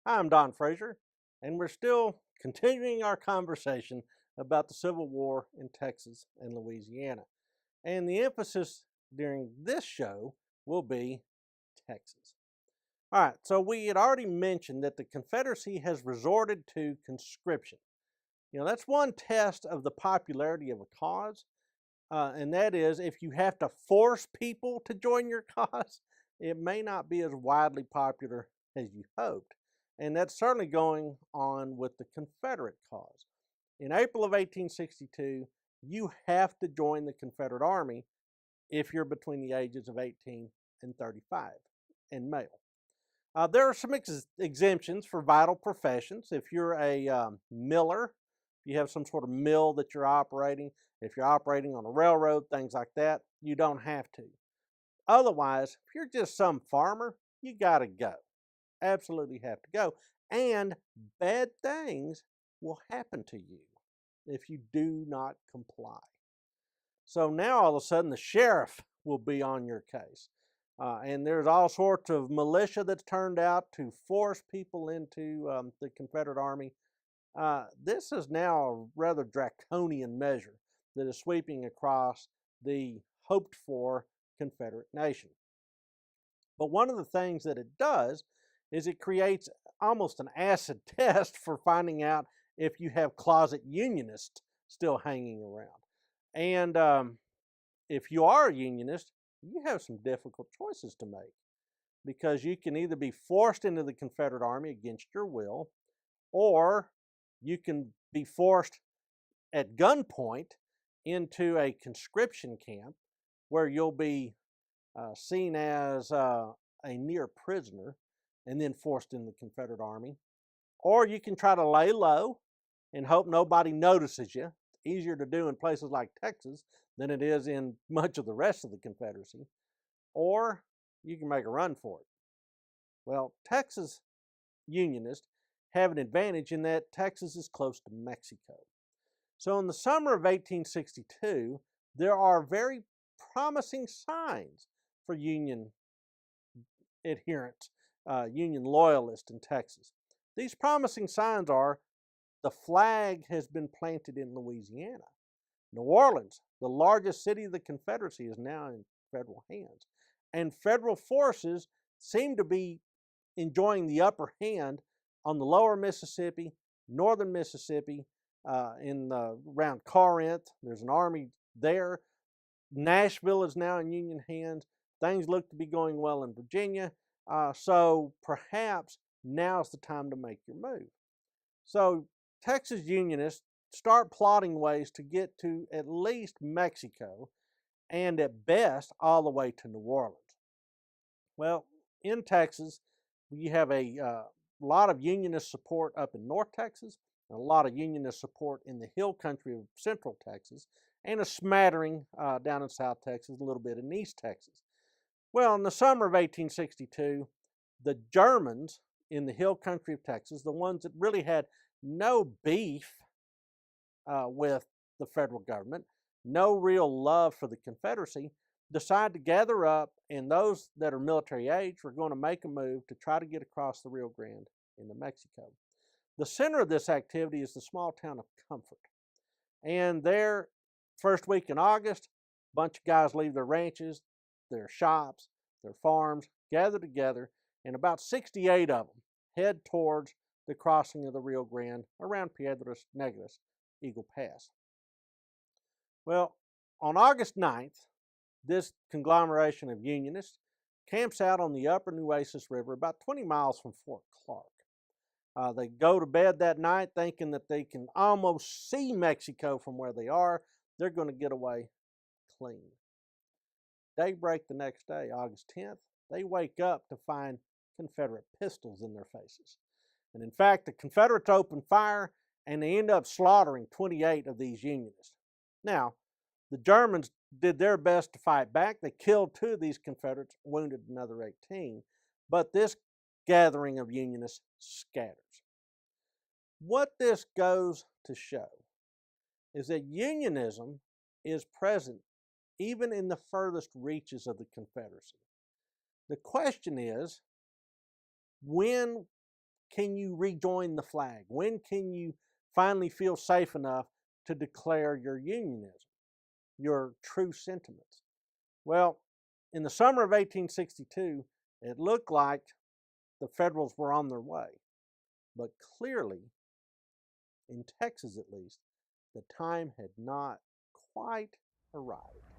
I'm Don Frazier, and we're still continuing our conversation about the Civil War in Texas and Louisiana. And the emphasis during this show will be Texas. All right, so we had already mentioned that the Confederacy has resorted to conscription. That's one test of the popularity of a cause, and that is if you have to force people to join your cause, it may not be as widely popular as you hoped. And that's certainly going on with the Confederate cause. In April of 1862, you have to join the Confederate Army if you're between the ages of 18 and 35 and male. There are some exemptions for vital professions. If you're a miller, you have some sort of mill that you're operating, if you're operating on a railroad, things like that, you don't have to. Otherwise, if you're just some farmer, you got to go. Absolutely have to go. And bad things will happen to you if you do not comply. So now all of a sudden the sheriff will be on your case. And there's all sorts of militia that's turned out to force people into the Confederate Army. This is now a rather draconian measure that is sweeping across the hoped for Confederate nation. But one of the things that it does is it creates almost an acid test for finding out if you have closet unionists still hanging around. And if you are a unionist, you have some difficult choices to make because you can either be forced into the Confederate Army against your will, or you can be forced at gunpoint into a conscription camp where you'll be seen as a near prisoner and then forced in the Confederate Army. Or you can try to lay low and hope nobody notices you. It's easier to do in places like Texas than it is in much of the rest of the Confederacy. Or you can make a run for it. Well, Texas Unionists have an advantage in that Texas is close to Mexico. So in the summer of 1862, there are very promising signs for Union adherents, Union loyalists in Texas. These promising signs are the flag has been planted in Louisiana. New Orleans, the largest city of the Confederacy, is now in federal hands. And federal forces seem to be enjoying the upper hand on the lower Mississippi, northern Mississippi, around Corinth. There's an army there. Nashville is now in Union hands. Things look to be going well in Virginia. So perhaps now's the time to make your move. So Texas Unionists start plotting ways to get to at least Mexico and at best all the way to New Orleans. Well, in Texas, you have a lot of Unionist support up in North Texas, and a lot of Unionist support in the hill country of Central Texas, and a smattering down in South Texas, a little bit in East Texas. Well, in the summer of 1862, the Germans in the hill country of Texas, the ones that really had no beef with the federal government, no real love for the Confederacy, decide to gather up, and those that are military age were going to make a move to try to get across the Rio Grande into Mexico. The center of this activity is the small town of Comfort. And there, first week in August, a bunch of guys leave their ranches, their shops, their farms, gather together, and about 68 of them head towards the crossing of the Rio Grande around Piedras Negras, Eagle Pass. Well, on August 9th, this conglomeration of Unionists camps out on the Upper Nueces River about 20 miles from Fort Clark. They go to bed that night thinking that they can almost see Mexico from where they are. They're going to get away clean. Daybreak the next day, August 10th, they wake up to find Confederate pistols in their faces. And in fact, the Confederates open fire and they end up slaughtering 28 of these Unionists. Now, the Germans did their best to fight back. They killed 2 of these Confederates, wounded another 18. But this gathering of Unionists scatters. What this goes to show is that Unionism is present even in the furthest reaches of the Confederacy. The question is, when can you rejoin the flag? When can you finally feel safe enough to declare your unionism, your true sentiments? Well, in the summer of 1862, it looked like the Federals were on their way. But clearly, in Texas at least, the time had not quite arrived.